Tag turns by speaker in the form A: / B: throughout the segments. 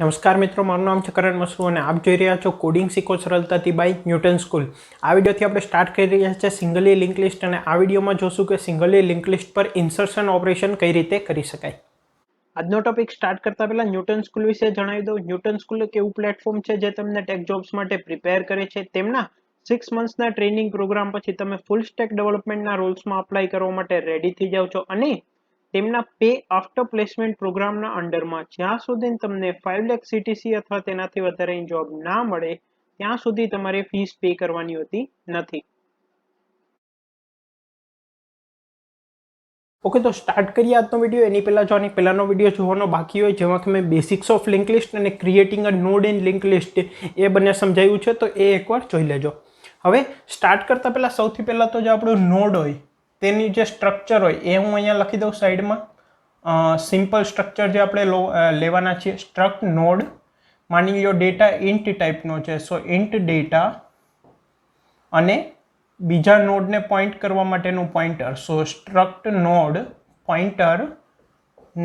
A: નમસ્કાર મિત્રો, મારું નામ છે કરણ મસરૂ અને આપ જોઈ રહ્યા છો કોડિંગ શીખો સરળતાથી બાય ન્યૂટન સ્કૂલ। આ વિડીયોથી આપણે સ્ટાર્ટ કરી રહ્યા છીએ સિંગલી લિંક લિસ્ટ અને આ વિડીયોમાં જોશું કે સિંગલી લિંક લિસ્ટ પર ઇન્સર્શન ઓપરેશન કઈ રીતે કરી શકાય। આજનો ટોપિક સ્ટાર્ટ કરતા પહેલા ન્યૂટન સ્કૂલ વિશે જણાવી દઉં। ન્યૂટન સ્કૂલ એક એવું પ્લેટફોર્મ છે જે તમને ટેક જોબ્સ માટે પ્રિપેર કરે છે। તેમના 6 મંથ્સના ટ્રેનિંગ પ્રોગ્રામ પછી તમે ફૂલ સ્ટેક ડેવલપમેન્ટના રોલ્સમાં અપ્લાય કરવા માટે રેડી થઈ જાવ છો અને તેમના પે આફ્ટર પ્લેસમેન્ટ પ્રોગ્રામના અંડરમાં જ્યાં સુધી તમને 5 લાખ સીટીસી અથવા તેનાથી વધારેની જોબ ના મળે ત્યાં સુધી તમારે ફીસ પે કરવાની હોતી નથી। ઓકે, તો સ્ટાર્ટ કરીએ આજનો વિડીયો। એની પહેલા જો આની પહેલાનો વિડીયો જોવાનો બાકી હોય જેમાં કે મેં બેસિક્સ ઓફ લિંક લિસ્ટ અને creating a node in link list એ બંને સમજાવ્યું છે તો એ એકવાર જોઈ લેજો। હવે સ્ટાર્ટ કરતા પહેલા સૌથી પહેલા તો જે આપણું નોડ હોય તેની જે સ્ટ્રક્ચર હોય એ હું અહીંયા લખી દઉં સાઈડમાં। સિમ્પલ સ્ટ્રક્ચર જે આપણે લેવાના છીએ સ્ટ્રક્ટ નોડ, માની લો ડેટા ઇન્ટ ટાઈપનો છે, સો ઇન્ટ ડેટા અને બીજા નોડને પોઈન્ટ કરવા માટેનું pointer, so struct node pointer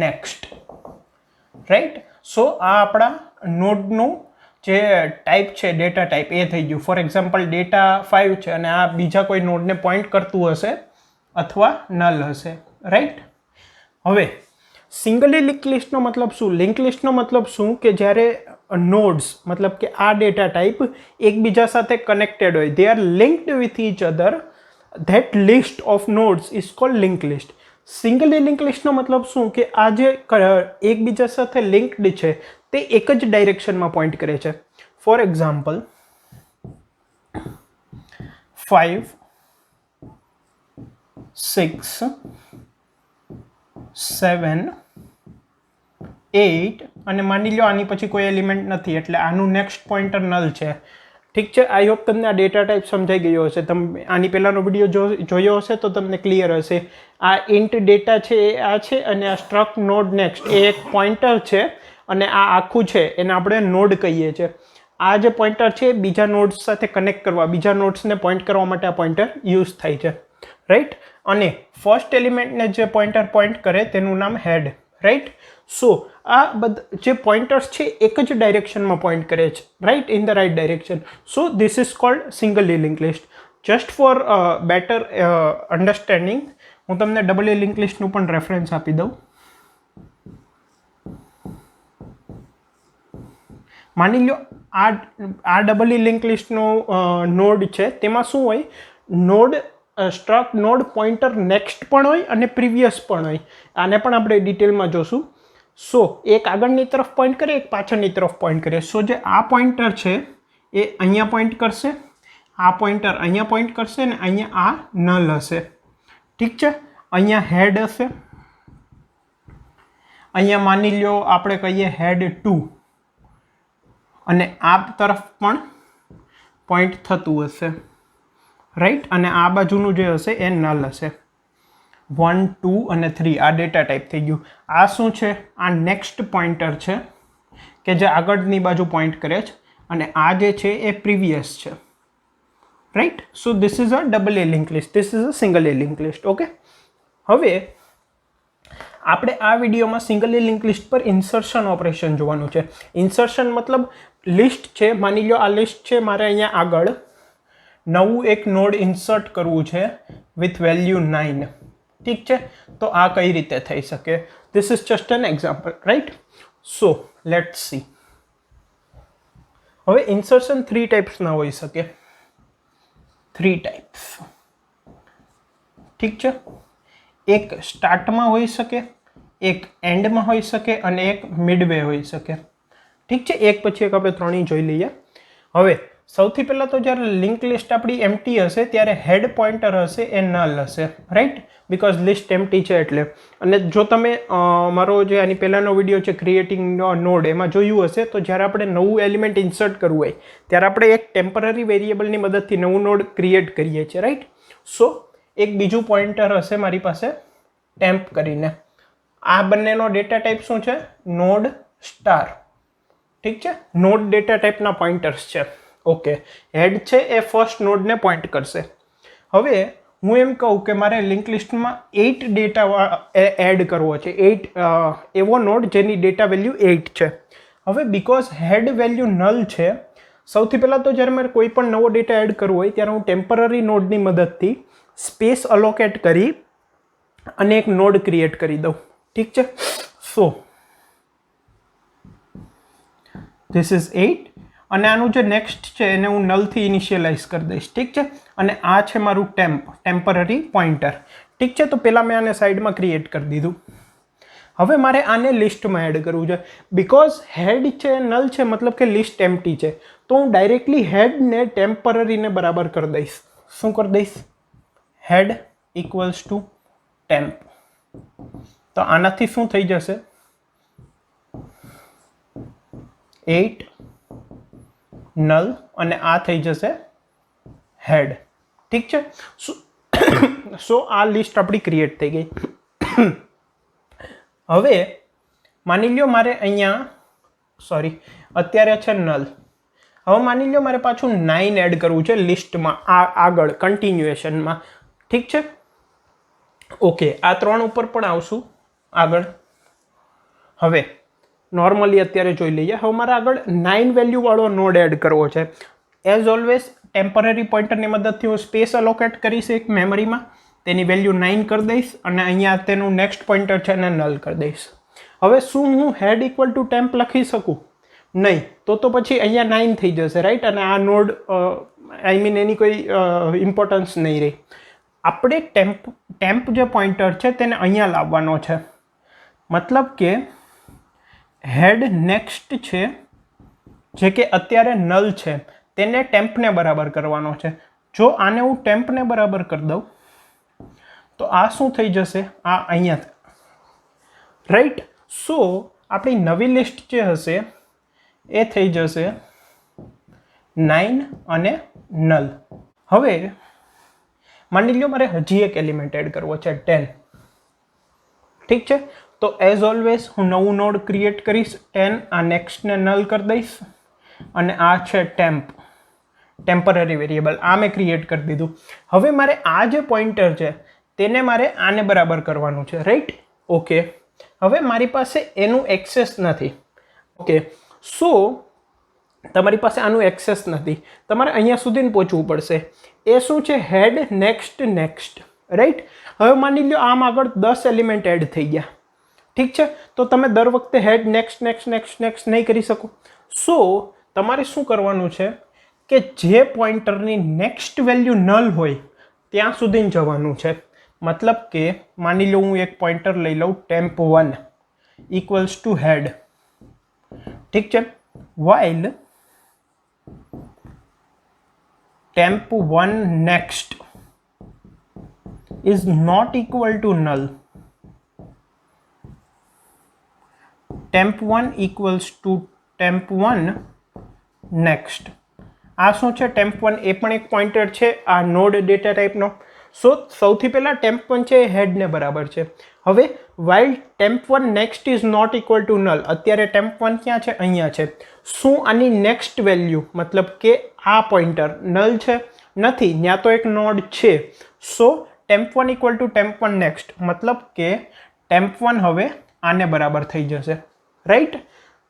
A: next, right. So આ આપણા નોડનું જે ટાઈપ છે ડેટા ટાઈપ એ થઈ ગયું। ફોર એક્ઝામ્પલ ડેટા 5 છે અને આ બીજા કોઈ નોડને પોઈન્ટ કરતું હશે અથવા નલ હશે, રાઈટ। હવે સિંગલી લિંક લિસ્ટનો મતલબ શું? લિંક લિસ્ટનો મતલબ શું કે જ્યારે નોડ્સ મતલબ કે આ ડેટા ટાઈપ એકબીજા સાથે કનેક્ટેડ હોય, they are linked with each other, that list of nodes is called link list. Singly link લિસ્ટનો મતલબ શું કે આ જે એકબીજા સાથે લિંક્ડ છે તે એક જ ડાયરેક્શનમાં પોઈન્ટ કરે છે। ફોર એક્ઝામ્પલ 5 6 7 8 અને માની લો આની પછી કોઈ એલિમેન્ટ નથી એટલે આનું નેક્સ્ટ પોઈન્ટર નલ છે, ઠીક છે। આઈ હોપ તમને આ ડેટા ટાઈપ સમજાઈ ગયો હશે। તમે આની પહેલાનો વિડીયો જોયો હશે તો તમને ક્લિયર હશે। આ ઇન્ટ ડેટા છે એ આ છે અને આ સ્ટ્રક્ટ નોડ નેક્સ્ટ એ એક પોઈન્ટર છે અને આ આખું છે એને આપણે નોડ કહીએ છીએ। આ જે પોઈન્ટર છે બીજા નોડ્સ સાથે કનેક્ટ કરવા, બીજા નોડ્સને પોઈન્ટ કરવા માટે આ પોઈન્ટર યુઝ થાય છે, રાઈટ। અને ફર્સ્ટ એલિમેન્ટને જે પોઈન્ટર પોઈન્ટ કરે તેનું નામ હેડ, રાઈટ। સો આ બધા જે પોઈન્ટર્સ છે એક જ ડાયરેક્શનમાં પોઈન્ટ કરે છે, right, in the right direction. So this is called singly link list. Just for better understanding હું તમને ડબલી લિંક લિસ્ટનું પણ રેફરન્સ આપી દઉં। માની લો આ ડબલી લિંક લિસ્ટનો નોડ છે, તેમાં શું હોય, node struct node pointer next પણ હોય અને પ્રીવિયસ પણ હોય। આને પણ આપણે ડિટેલમાં જોશું। સો એક આગળની તરફ પોઈન્ટ કરે, એક પાછળની તરફ પોઈન્ટ કરે। સો જે આ પોઈન્ટર છે એ અહીંયા પોઈન્ટ કરશે, આ પોઈન્ટર અહીંયા પોઈન્ટ કરશે ને અહીંયા આ નલ હશે, ઠીક છે। અહીંયા હેડ હશે, અહીંયા માની લો આપણે કહીએ હેડ 2 અને આ તરફ પણ પોઈન્ટ થતું હશે, રાઈટ। અને આ બાજુનું જે હશે એ નલ હશે। 1 2 અને 3 આ ડેટા ટાઈપ થઈ ગયું। આ શું છે? આ નેક્સ્ટ પોઈન્ટર છે કે જે આગળની બાજુ પોઈન્ટ કરે છે અને આ જે છે એ પ્રીવિયસ છે, right. So this is a double A link list, this is a single A link list, okay. હવે આપણે આ વિડીયોમાં સિંગલ એ લિંક લિસ્ટ પર ઇન્સર્શન ઓપરેશન જોવાનું છે। ઇન્સર્શન મતલબ લિસ્ટ છે, માની લો આ લિસ્ટ છે, મારે અહીંયા આગળ નવું એક નોડ ઇન્સર્ટ કરવું છે વિથ વેલ્યુ 9, ઠીક છે। તો આ કઈ રીતે થઈ શકે? This is just an example, right. So let's see. હવે ઇન્સર્શન 3 ટાઈપ્સના હોઈ શકે, 3 ટાઈપ્સ, ઠીક છે। એક સ્ટાર્ટમાં હોઈ શકે, એક એન્ડમાં હોઈ શકે અને એક મિડવે હોઈ શકે, ઠીક છે। એક પછી એક આપણે ત્રણેય જોઈ લઈએ। હવે સૌથી પહેલાં તો જ્યારે લિંક લિસ્ટ આપણી એમ્પ્ટી હશે ત્યારે હેડ પોઈન્ટર હશે એ નલ હશે, રાઈટ, બિકોઝ લિસ્ટ એમ્પ્ટી છે એટલે। અને જો તમે મારો જે આની પહેલાંનો વિડીયો છે ક્રિએટિંગ નોડ એમાં જોયું હશે તો જ્યારે આપણે નવું એલિમેન્ટ ઇન્સર્ટ કરવું હોય ત્યારે આપણે એક ટેમ્પરરી વેરિયેબલની મદદથી નવું નોડ ક્રિએટ કરીએ છીએ, રાઈટ। સો એક બીજું પોઈન્ટર હશે મારી પાસે ટેમ્પ કરીને। આ બંનેનો ડેટા ટાઈપ શું છે? નોડ સ્ટાર, ઠીક છે। નોડ ડેટા ટાઈપના પોઈન્ટર્સ છે, ઓકે। હેડ છે એ ફર્સ્ટ નોડને પોઈન્ટ કરશે। હવે હું એમ કહું કે મારે લિંક લિસ્ટમાં 8 ડેટા એડ કરવો છે, 8 એવો નોડ જેની ડેટા વેલ્યુ 8 છે। હવે બીકોઝ હેડ વેલ્યુ નલ છે, સૌથી પહેલાં તો જ્યારે મારે કોઈ પણ નવો ડેટા એડ કરવો હોય ત્યારે હું ટેમ્પરરી નોડની મદદથી સ્પેસ અલોકેટ કરી અને એક નોડ ક્રિએટ કરી દઉં. ઠીક છે. સો ધીસ ઇઝ 8 અને આનું જે નેક્સ્ટ છે એને હું નલથી ઇનિશિયલાઇઝ કરી દઈશ. ઠીક છે. અને આ છે મારું ટેમ્પરરી પોઇન્ટર. ઠીક છે. તો પહેલાં મેં આને સાઈડમાં ક્રિએટ કરી દીધું. હવે મારે આને લિસ્ટમાં એડ કરવું છે. બીકોઝ હેડ છે નલ છે મતલબ કે લિસ્ટ એમ્પ્ટી છે, તો હું ડાયરેક્ટલી હેડને ટેમ્પરરીને બરાબર કરી દઈશ. શું કરી દઈશ? હેડ ઇક્વલ્સ ટુ ટેમ્પ. તો આનાથી શું થઈ જશે? 8 નલ અને આ થઈ જશે હેડ. ઠીક છે. સો આ લિસ્ટ આપણી ક્રિએટ થઈ ગઈ. હવે માની લ્યો મારે અહીંયા અત્યારે છે નલ. હવે માની લ્યો મારે પાછું 9 એડ કરવું છે લિસ્ટમાં, આગળ કન્ટિન્યુએશનમાં. ઠીક છે. ઓકે, આ 3 ઉપર પણ આવશું આગળ. હવે નોર્મલી અત્યારે જોઈ લઈએ. હવે મારે આગળ 9 વેલ્યુવાળો નોડ એડ કરવો છે. એઝ ઓલવેઝ ટેમ્પરરી પોઇન્ટરની મદદથી હું સ્પેસ અલોકેટ કરીશ એક મેમરીમાં, તેની વેલ્યુ 9 કરી દઈશ અને અહીંયા તેનું નેક્સ્ટ પોઇન્ટર છે એને નલ કરી દઈશ. હવે શું હું હેડ ઇક્વલ ટુ ટેમ્પ લખી શકું? નહીં. તો પછી અહીંયા 9 થઈ જશે, રાઈટ? અને આ નોડ એની કોઈ ઇમ્પોર્ટન્સ નહીં રહી. આપણે ટેમ્પ જે પોઇન્ટર છે તેને અહીંયા લાવવાનો છે. મતલબ કે હેડ નેક્સ્ટ છે જે કે અત્યારે નલ છે તેને ટેમ્પને બરાબર કરવાનો છે. જો આને હું ટેમ્પને બરાબર કરી દઉં તો આ શું થઈ જશે? આ અહીંયા, રાઈટ? સો આપણી નવી લિસ્ટ જે હશે એ થઈ જશે 9 અને નલ. હવે માની લો મારે હજી એક એલિમેન્ટ એડ કરવો છે 10. ઠીક છે. તો એઝ ઓલવેઝ હું નવું નોડ ક્રિએટ કરીશ 10. આ નેક્સ્ટને નલ કરી દઈશ અને આ છે ટેમ્પરરી વેરિયેબલ, આ મેં ક્રિએટ કરી દીધું. હવે મારે આ જે પોઇન્ટર છે તેને મારે આને બરાબર કરવાનું છે, રાઈટ? ઓકે. હવે મારી પાસે એનું એક્સેસ નથી. ઓકે. સો તમારી પાસે આનું એક્સેસ નથી, તમારે અહીંયા સુધી પહોંચવું પડશે. એ શું છે? હેડ નેક્સ્ટ, રાઈટ? હવે માની લો આમ આગળ 10 એલિમેન્ટ એડ થઈ ગયા. ઠીક છે. તો તમે દર વખતે હેડ નેક્સ્ટ નહીં કરી શકો. સો તમારે શું કરવાનું છે કે જે પોઇન્ટરની નેક્સ્ટ વેલ્યુ નલ હોય ત્યાં સુધી જવાનું છે. મતલબ કે માની લો હું એક પોઇન્ટર લઈ લઉં temp1 ઇક્વલ્સ ટુ હેડ. ઠીક છે. while temp1 next is not equal to null, temp1 equals to temp1 next. આ શું છે? temp1 એ પણ એક પોઇન્ટર છે આ નોડ ડેટા ટાઈપનો. સો સૌથી પહેલાં temp1 છે એ હેડને બરાબર છે. હવે while temp1 next is not equal to null, અત્યારે temp1 ક્યાં છે? અહીંયા છે. શું આની નેક્સ્ટ વેલ્યુ મતલબ કે આ પોઇન્ટર નલ છે? નથી, ત્યાં તો એક નોડ છે. સો temp1 equal two temp1 next મતલબ કે temp1 હવે આને બરાબર થઈ જશે, રાઈટ?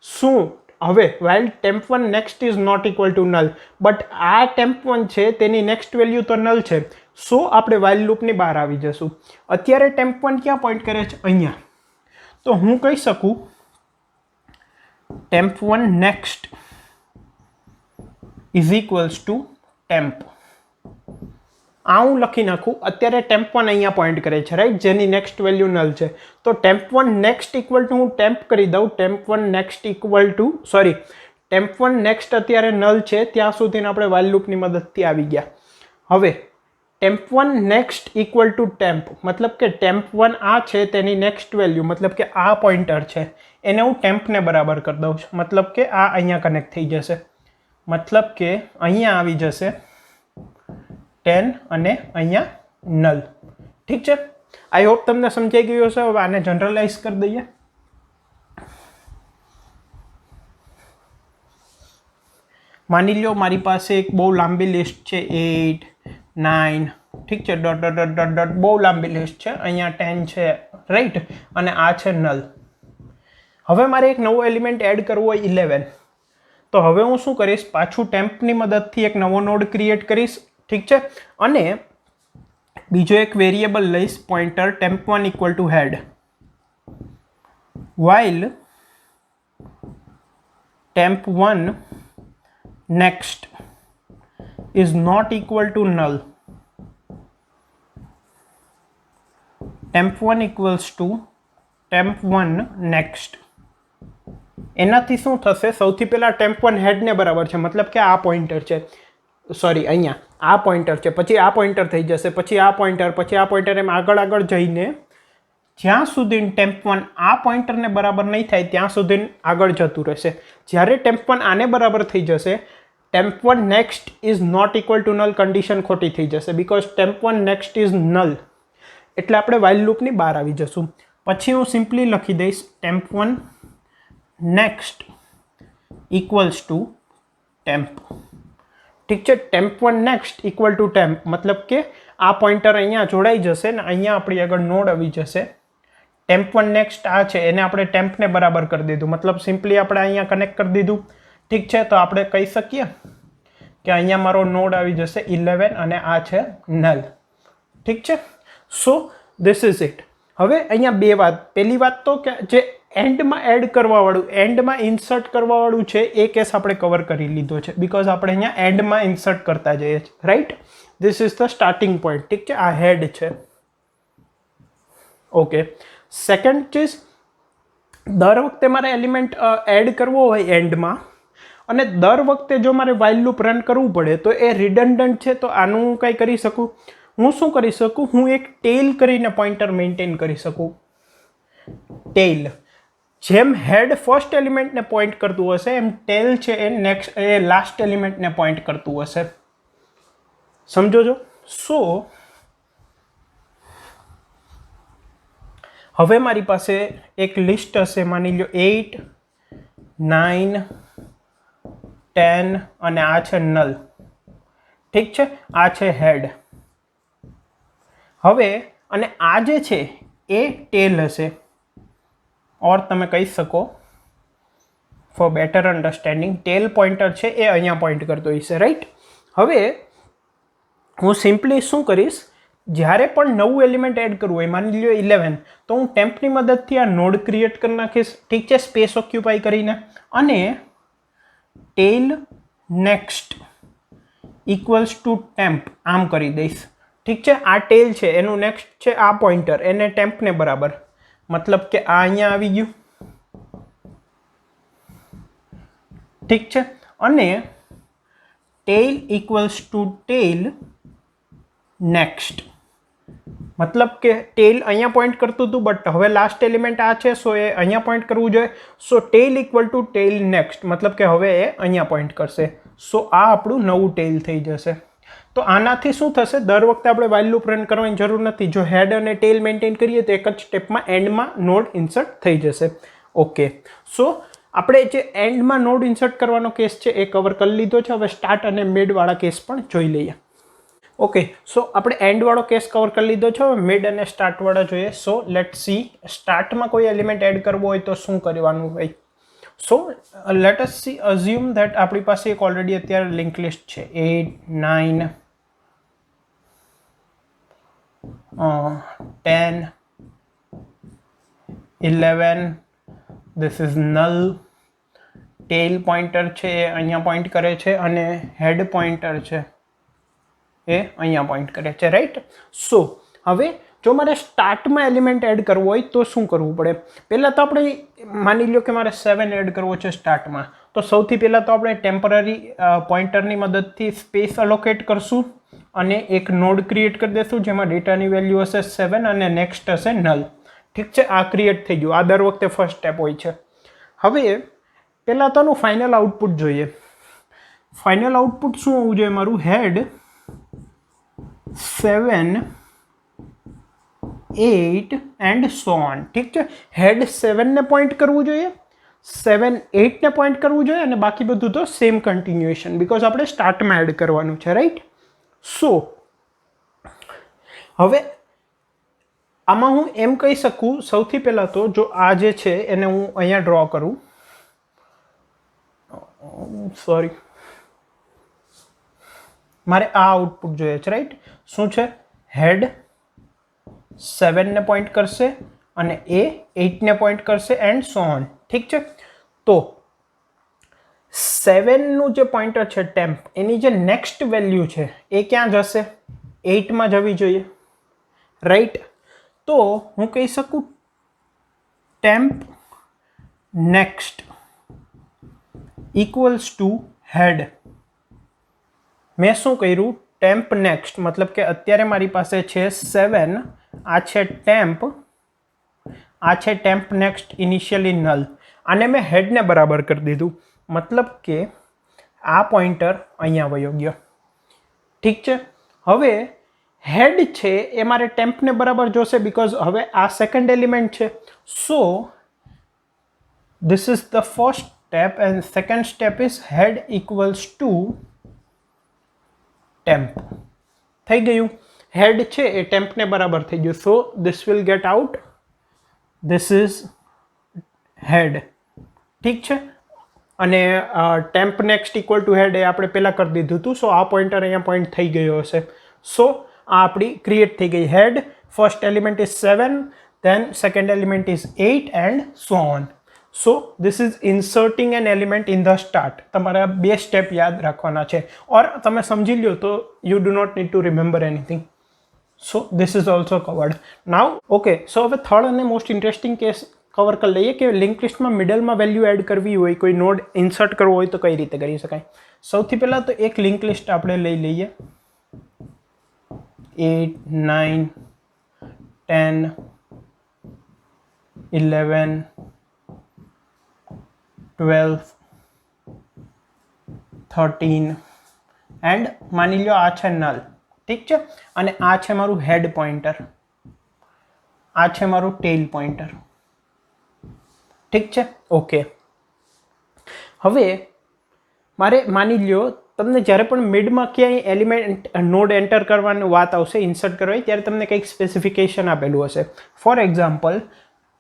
A: શું હવે while temp1 next is not equal to null, but આ temp1 છે તેની નેક્સ્ટ વેલ્યુ તો નલ છે. સો આપણે while લૂપની બહાર આવી જશું. અત્યારે temp1 ક્યાં પોઈન્ટ કરે છે? અહીંયા. તો હું કહી શકું temp1 next is equals to temp. આ હું લખી નાખું. અત્યારે temp1 અહીંયા પોઈન્ટ કરે છે, રાઈટ? જેની નેક્સ્ટ વેલ્યુ નલ છે. તો temp1 next ઇક્વલ ટુ હું temp કરી દઉં. temp1 next equal to temp1 next અત્યારે નલ છે ત્યાં સુધીને આપણે while લૂપની મદદથી આવી ગયા. હવે temp1 next equal to temp મતલબ કે temp1 આ છે તેની નેક્સ્ટ વેલ્યુ મતલબ કે આ પોઇન્ટર છે એને હું tempને બરાબર કરી દઉં છું. મતલબ કે આ અહીંયા કનેક્ટ થઈ જશે. મતલબ કે અહીંયા આવી જશે 10 અને અહીંયા નલ. ઠીક છે. આઈ હોપ તમને સમજાઈ ગયું હશે. હવે આને જનરલાઇઝ કરી દઈએ. માની લો મારી પાસે એક બહુ લાંબી લિસ્ટ છે 8 9, ઠીક છે, ડોટ બહુ લાંબી લિસ્ટ છે. અહીંયા 10 છે, રાઈટ? અને આ છે નલ. હવે મારે એક નવો એલિમેન્ટ એડ કરવો હોય 11, તો હવે હું શું કરીશ, પાછું ટેમ્પની મદદથી એક નવો નોડ ક્રિએટ કરીશ. ઠીક છે, અને બીજો એક વેરિયેબલ લઈશ pointer temp1 equal to head, while temp1 next is not equal to null. temp1 equals to temp1 next. એનાથી શું થશે, સૌથી પહેલાં temp1 હેડને બરાબર છે, મતલબ કે આ પોઇન્ટર છે, સોરી અહીંયા આ પોઇન્ટર છે, પછી આ પોઇન્ટર થઈ જશે, પછી આ પોઇન્ટર, પછી આ પોઇન્ટર, એમ આગળ આગળ જઈને જ્યાં સુધી temp1 આ પોઇન્ટરને બરાબર નહીં થાય ત્યાં સુધી આગળ જતું રહેશે. જ્યારે temp1 આને બરાબર થઈ જશે, temp1 next is not equal to null condition ખોટી થઈ જશે, because temp1 next is null. એટલે આપણે while લૂપની બહાર આવી જશું. પછી હું સિમ્પલી લખી દઈશ temp1 next equals to temp. ઠીક છે, temp1 next equal to temp મતલબ કે આ પોઇન્ટર અહીંયા જોડાઈ જશે ને અહીંયા આપણી આગળ નોડ આવી જશે. temp1 next આ છે એને આપણે tempને બરાબર કરી દીધું, મતલબ સિમ્પલી આપણે અહીંયા કનેક્ટ કરી દીધું. ઠીક છે, તો આપણે કહી શકીએ કે અહીંયા મારો નોડ આવી જશે 11 અને આ છે null. ઠીક છે, સો ધીસ ઇઝ ઇટ. હવે અહીંયા બે વાત, પહેલી વાત તો કે જે એન્ડમાં એડ કરવાવાળું, એન્ડમાં ઇન્સર્ટ કરવાવાળું છે એ કેસ આપણે કવર કરી લીધો છે, બીકોઝ આપણે અહીંયા એન્ડમાં ઇન્સર્ટ કરતા જઈએ છીએ, right. This is the starting point. ઠીક છે, આ હેડ છે. ઓકે, સેકન્ડ ચીઝ, દર વખતે મારે એલિમેન્ટ એડ કરવો હોય એન્ડમાં, અને દર વખતે જો મારે while લૂપ રન કરવું પડે તો એ રિડન્ડન્ટ છે. તો આનું હું કંઈ કરી શકું, હું શું કરી શકું, હું એક ટેલ કરીને પોઇન્ટર મેન્ટેન કરી શકું. ટેલ જેમ હેડ ફર્સ્ટ એલિમેન્ટને પોઈન્ટ કરતું હશે એમ ટેલ છે એ લાસ્ટ એલિમેન્ટને પોઈન્ટ કરતું હશે. સમજો છો? સો હવે મારી પાસે એક લિસ્ટ હશે, માની લો 8, 9, 10 અને આ છે નલ. ઠીક છે, આ છે હેડ. હવે અને આ જે છે એ ટેલ હશે, ઓર તમે કહી શકો for better understanding tail pointer છે એ અહીંયા પોઈન્ટ કરતો હશે, રાઈટ. હવે હું સિમ્પલી શું કરીશ, જ્યારે પણ નવું એલિમેન્ટ એડ કરવું હોય, માની લો 11, તો હું ટેમ્પની મદદથી આ નોડ ક્રિએટ કરી નાખીશ. ઠીક છે, સ્પેસ ઓક્યુપાઈ કરીને, અને ટેલ નેક્સ્ટ ઇક્વલ્સ ટુ ટેમ્પ આમ કરી દઈશ. ઠીક છે, આ ટેલ છે એનું નેક્સ્ટ છે આ પોઇન્ટર, એને ટેમ્પને બરાબર, મતલબ કે આ અહીંયા આવી ગયું. ઠીક છે, અને ટેલ ઇક્વલ્સ ટુ ટેલ નેક્સ્ટ, મતલબ કે ટેલ અહીંયા પોઈન્ટ કરતું હતું, બટ હવે લાસ્ટ એલિમેન્ટ આ છે, સો એ અહીંયા પોઈન્ટ કરવું જોઈએ. સો ટેલ ઇક્વલ ટુ ટેલ નેક્સ્ટ, મતલબ કે હવે એ અહીંયા પોઈન્ટ કરશે. સો આ આપણું નવું ટેલ થઈ જશે. તો આનાથી શું થશે, દર વખતે આપણે while લૂપ રન કરવાની જરૂર નથી. જો હેડ અને ટેલ મેન્ટેન કરીએ તો એક જ સ્ટેપમાં એન્ડમાં નોડ ઇન્સર્ટ થઈ જશે. ઓકે, સો આપણે જે એન્ડમાં નોડ ઇન્સર્ટ કરવાનો કેસ છે એ કવર કરી લીધો છે. હવે સ્ટાર્ટ અને મિડવાળા કેસ પણ જોઈ લઈએ. ઓકે, સો આપણે એન્ડવાળો કેસ કવર કરી લીધો છે, હવે મિડ અને સ્ટાર્ટવાળા જોઈએ. સો લેટ સી, સ્ટાર્ટમાં કોઈ એલિમેન્ટ એડ કરવો હોય તો શું કરવાનું હોય. So let S C, assume that આપણી પાસે એક ઓલરેડી અત્યારે લિંક લિસ્ટ છે 8, 9, 10, 11. This is null. Tail pointer છે એ અહીંયા પોઈન્ટ કરે છે, અને હેડ પોઇન્ટર છે એ અહીંયા પોઈન્ટ કરે છે, રાઈટ. સો હવે જો મારે સ્ટાર્ટમાં એલિમેન્ટ એડ કરવો હોય તો શું કરવું પડે. પહેલાં તો આપણે માની લો કે મારે 7 એડ કરવો છે સ્ટાર્ટમાં, તો સૌથી પહેલાં તો આપણે ટેમ્પરરી પોઇન્ટરની મદદથી સ્પેસ અલોકેટ કરશું અને એક નોડ ક્રિએટ કરી દઈશું જેમાં ડેટાની વેલ્યુ હશે 7 અને નેક્સ્ટ હશે નલ. ઠીક છે, આ ક્રિએટ થઈ ગયું. આ દર વખતે ફર્સ્ટ સ્ટેપ હોય છે. હવે પહેલાં તો આનું ફાઇનલ આઉટપુટ જોઈએ. ફાઇનલ આઉટપુટ શું હોવું જોઈએ મારું, હેડ 7, 8 એન્ડ સો ઓન. ઠીક છે, હેડ 7ને પોઈન્ટ કરવું જોઈએ, 7, 8ને પોઈન્ટ કરવું જોઈએ, અને બાકી બધું તો સેમ કન્ટિન્યુએશન, બીકોઝ આપણે સ્ટાર્ટમાં એડ કરવાનું છે, રાઈટ. સો હવે આમાં હું એમ કહી શકું સૌથી પહેલાં તો જો આ જે છે એને હું અહીંયા ડ્રો કરું, સોરી, મારે આ આઉટપુટ જોઈએ છે, રાઈટ? શું છે? હેડ 7 ને પોઈન્ટ કરશે અને એ 8 ને પોઈન્ટ કરશે એન્ડ સો ઓન. ઠીક છે, તો 7 નું જે પોઈન્ટર છે ટેમ્પ, એની જે નેક્સ્ટ વેલ્યુ છે એ ક્યાં જશે? 8 માં જવી જોઈએ, રાઈટ? તો હું કહી શકું ટેમ્પ નેક્સ્ટ ઇક્વલ્સ ટુ હેડ. મેં શું કર્યું? ટેમ્પ નેક્સ્ટ મતલબ કે અત્યારે મારી પાસે છે 7, આ છે ટેમ્પ, આ છે ટેમ્પ નેક્સ્ટ ઇનિશિયલી નલ. આને મેં હેડને બરાબર કરી દીધું, મતલબ કે આ પોઈન્ટર અહીંયા વયો ગયો. ઠીક છે, હવે હેડ છે એ મારે ટેમ્પને બરાબર જોશે બિકોઝ હવે આ સેકન્ડ એલિમેન્ટ છે. સો this is the first step and second step is head equals to temp. થઈ ગયું, હેડ છે એ ટેમ્પને બરાબર થઈ ગયું. સો this will get out, this is head. ઠીક છે, અને ટેમ્પ નેક્સ્ટ ઇક્વલ ટુ હેડ એ આપણે પહેલાં કરી દીધું હતું. સો આ પોઈન્ટર અહીંયા પોઈન્ટ થઈ ગયો હશે. સો આ આપણી ક્રિએટ થઈ ગઈ head. First element is 7, then second element is 8 and so on. So this is inserting an element in the start. તમારે આ બે સ્ટેપ યાદ રાખવાના છે, ઓર તમે સમજી લ્યો તો you do not need to remember anything. So this is also covered. Now okay, so હવે થર્ડ અને મોસ્ટ ઇન્ટરેસ્ટિંગ કેસ કવર કરી લઈએ કે લિંક લિસ્ટમાં મિડલમાં વેલ્યુ એડ કરવી હોય, કોઈ નોડ ઇન્સર્ટ કરવો હોય તો કઈ રીતે કરી શકાય. સૌથી પહેલાં તો એક લિંક લિસ્ટ આપણે લઈ લઈએ, 8, 9, 10, 11, 12, 13 એન્ડ માની લો આ છે નલ. ઠીક છે, અને આ છે મારું હેડ પોઈન્ટર, આ છે મારું ટેલ પોઈન્ટર. ઠીક છે, ઓકે. હવે મારે માની લ્યો તમને જ્યારે પણ મિડમાં ક્યાંય એલિમેન્ટ નોડ એન્ટર કરવાની વાત આવશે, ઇન્સર્ટ કરવાની, ત્યારે તમને કંઈક સ્પેસિફિકેશન આપેલું હશે. ફોર એક્ઝામ્પલ,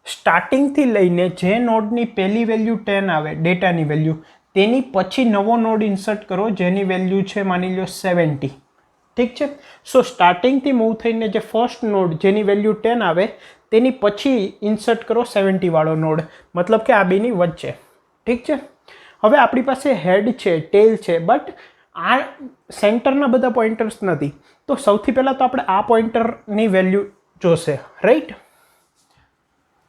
A: સ્ટાર્ટિંગથી લઈને જે નોડની પહેલી વેલ્યુ 10 આવે ડેટાની વેલ્યુ, તેની પછી નવો નોડ ઇન્સર્ટ કરો જેની વેલ્યુ છે માની લો 70. ઠીક છે, સો સ્ટાર્ટિંગથી મૂવ થઈને જે ફર્સ્ટ નોડ જેની વેલ્યુ 10 આવે તેની પછી ઇન્સર્ટ કરો 70 વાળો નોડ, મતલબ કે આ બેની વચ્ચે. ઠીક છે, હવે આપણી પાસે હેડ છે, ટેલ છે, બટ આ સેન્ટરના બધા પોઈન્ટર્સ નથી. તો સૌથી પહેલાં તો આપણે આ પોઈન્ટરની વેલ્યુ જોશે, રાઈટ?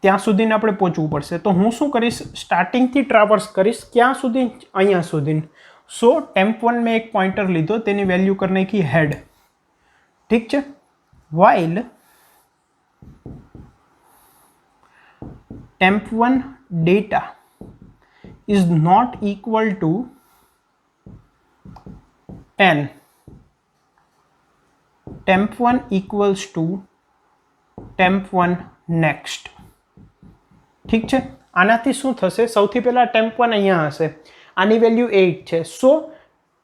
A: ત્યાં સુધીને આપણે પહોંચવું પડશે. તો હું શું કરીશ? સ્ટાર્ટિંગથી ટ્રાવર્સ કરીશ, ક્યાં સુધી? અહીંયા સુધી. સો ટેમ્પ1 મેં એક પોઈન્ટર લીધો, તેની વેલ્યુ કરી નાખી હેડ. ઠીક છે, while temp one data is not equal to 10, temp1 equals to temp1 next. ઠીક છે, આનાથી શું થશે? સૌથી પહેલાં temp1 અહીંયા હશે, આની વેલ્યુ 8 છે. So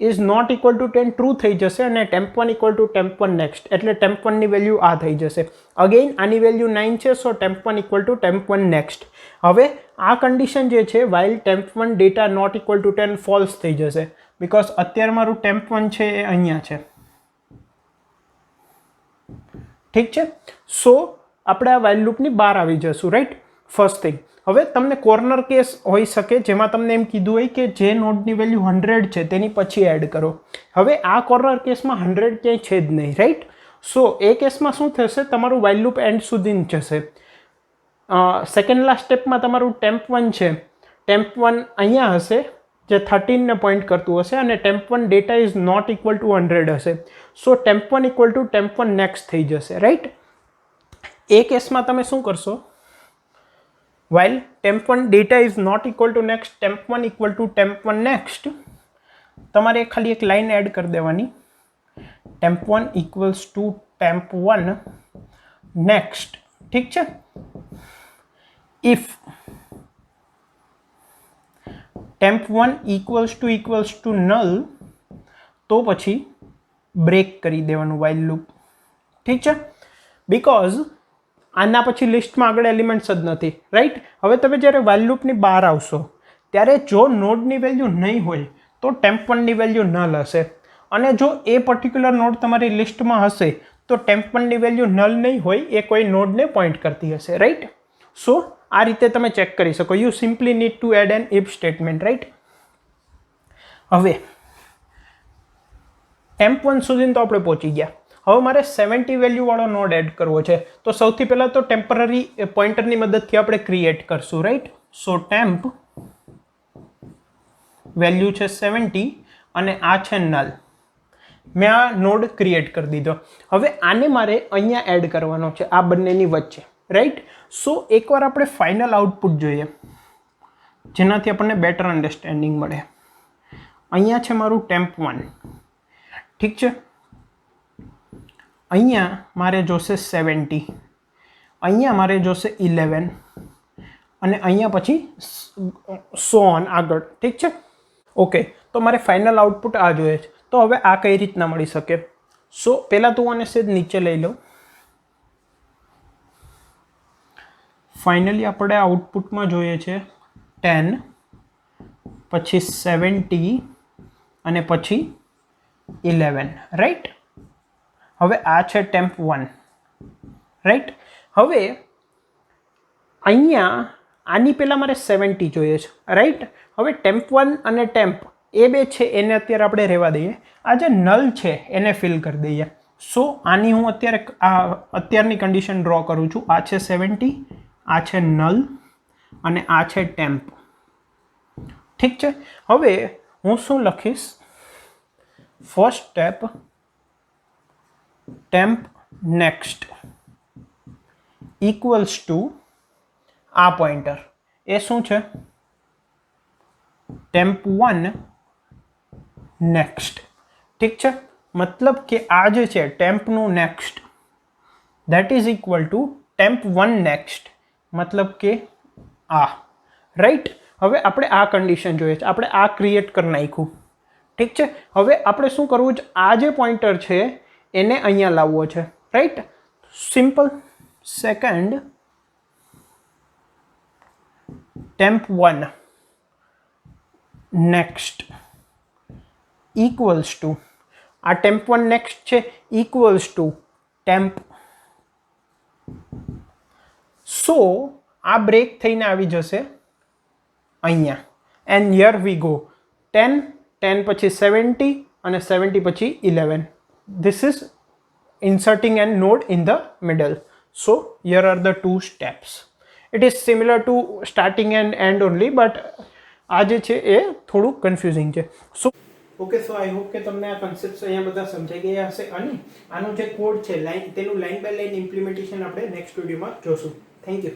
A: is not equal to 10 true થઈ જશે અને temp1 equal two temp1 next, એટલે temp1ની વેલ્યુ આ થઈ જશે. અગેઇન આની વેલ્યુ 9 છે, સો temp1 equal two temp1 next. હવે આ કન્ડિશન જે છે while temp1 data not equal to 10 false થઈ જશે, બિકોઝ અત્યારે મારું temp1 છે એ અહીંયા છે. ઠીક છે, સો આપણે આ વાઇલ લૂપની બહાર આવી જશું, રાઈટ? First thing. હવે તમને કોર્નર કેસ હોઈ શકે જેમાં તમને એમ કીધું હોય કે જે નોડની વેલ્યુ 100 છે તેની પછી એડ કરો. હવે આ કોર્નર કેસમાં 100 ક્યાંય છે જ નહીં, રાઈટ? સો એ કેસમાં શું થશે? તમારું વાઇલ લૂપ એન્ડ સુધી જશે. સેકન્ડ લાસ્ટ સ્ટેપમાં તમારું temp1 છે, temp1 અહીંયા હશે જે 13 ને પોઈન્ટ કરતું હશે અને temp1 data is not equal to 100 હશે. સો temp1 equal two temp1 next થઈ જશે, રાઈટ? એ કેસમાં તમે શું કરશો? while temp1 data is not equal to next, temp1 equal to temp1 next, તમારે ખાલી એક લાઈન એડ કરી દેવાની, temp1 equals to temp1 next. ઠીક છે, if temp1 equals to null તો પછી બ્રેક કરી દેવાનું while loop. ઠીક છે, because આના પછી લિસ્ટમાં આગળ એલિમેન્ટ્સ જ નથી, રાઈટ. હવે તમે જ્યારે વાઇલ લૂપની બહાર આવશો ત્યારે જો નોડની વેલ્યુ નહીં હોય તો ટેમ્પ1ની વેલ્યુ નલ હશે, અને જો એ પર્ટિક્યુલર નોડ તમારી લિસ્ટમાં હશે તો ટેમ્પ1ની વેલ્યુ નલ નહીં હોય, એ કોઈ નોડને પોઈન્ટ કરતી હશે, રાઈટ. સો આ રીતે તમે ચેક કરી શકો. You simply need to add an if statement, right. હવે ટેમ્પ1 સુધી તો આપણે પહોંચી ગયા. હવે મારે 70 વેલ્યુવાળો નોડ એડ કરવો છે, તો સૌથી પહેલાં તો ટેમ્પરરી પોઇન્ટરની મદદથી આપણે ક્રિએટ કરશું, રાઈટ. સો ટેમ્પ વેલ્યુ છે 70 અને આ છે નલ. મેં આ નોડ ક્રિએટ કરી દીધો. હવે આને મારે અહીંયા એડ કરવાનો છે, આ બંનેની વચ્ચે, રાઈટ. સો એકવાર આપણે ફાઇનલ આઉટપુટ જોઈએ જેનાથી આપણને બેટર અન્ડરસ્ટેન્ડિંગ મળે. અહીંયા છે મારું ટેમ્પ1, ઠીક છે. અહીંયા મારે જોશે 70, અહીંયા મારે જોશે 11 અને અહીંયા પછી સો ઓન આગળ, ઠીક છે. ઓકે, તો મારે ફાઇનલ આઉટપુટ આ જોઈએ છે. તો હવે આ કઈ રીતના મળી શકે? સો પહેલાં તો હું આને સેજ નીચે લઈ લઉં. ફાઇનલી આપણે આઉટપુટમાં જોઈએ છે 10, પછી 70 અને પછી 11, રાઈટ. હવે આ છે ટેમ્પ1, રાઈટ. હવે અહીંયા આની પહેલાં મારે 70 જોઈએ છે, રાઈટ. હવે ટેમ્પ1 અને ટેમ્પ એ બે છે એને અત્યારે આપણે રહેવા દઈએ. આ જે નલ છે એને ફિલ કરી દઈએ. સો આની હું અત્યારની કન્ડિશન ડ્રો કરું છું. આ છે 70, આ છે નલ અને આ છે ટેમ્પ, ઠીક છે. હવે હું શું લખીશ? First step temp next equals to આ પોઇન્ટર. એ શું છે? ટેમ્પ1 નેક્સ્ટ, ઠીક છે. મતલબ કે આ જે છે ટેમ્પનું next that is equal to temp one next, મતલબ કે આ, રાઈટ. હવે આપણે આ કન્ડિશન જોઈએ છે, આપણે આ ક્રિએટ કરી નાખ્યું, ઠીક છે. હવે આપણે શું કરવું છે? આ જે પોઇન્ટર છે એને અહીંયા લાવવો છે, right. Simple. Second temp one next equals to આ ટેમ્પ1 નેક્સ્ટ છે ઇક્વલ્સ ટુ ટેમ્પ. સો આ બ્રેક થઈને આવી જશે અહીંયા, એન્ડ હિયર વી ગો 10, 10 પછી 70 અને 70 પછી 11. This is inserting a node in the middle. So here are the two steps. It is similar to starting and end only, but આ જે છે એ થોડું કન્ફ્યુઝિંગ છે. So okay, so I hope કે તમને આ કન્સેપ્ટ અહીંયા બધા સમજાઈ ગયા હશે, અને આનો જે કોડ છે તેનું લાઇન બાય લાઇન ઇમ્પ્લિમેન્ટેશન આપણે નેક્સ્ટ વિડીયોમાં જોશું. Thank you.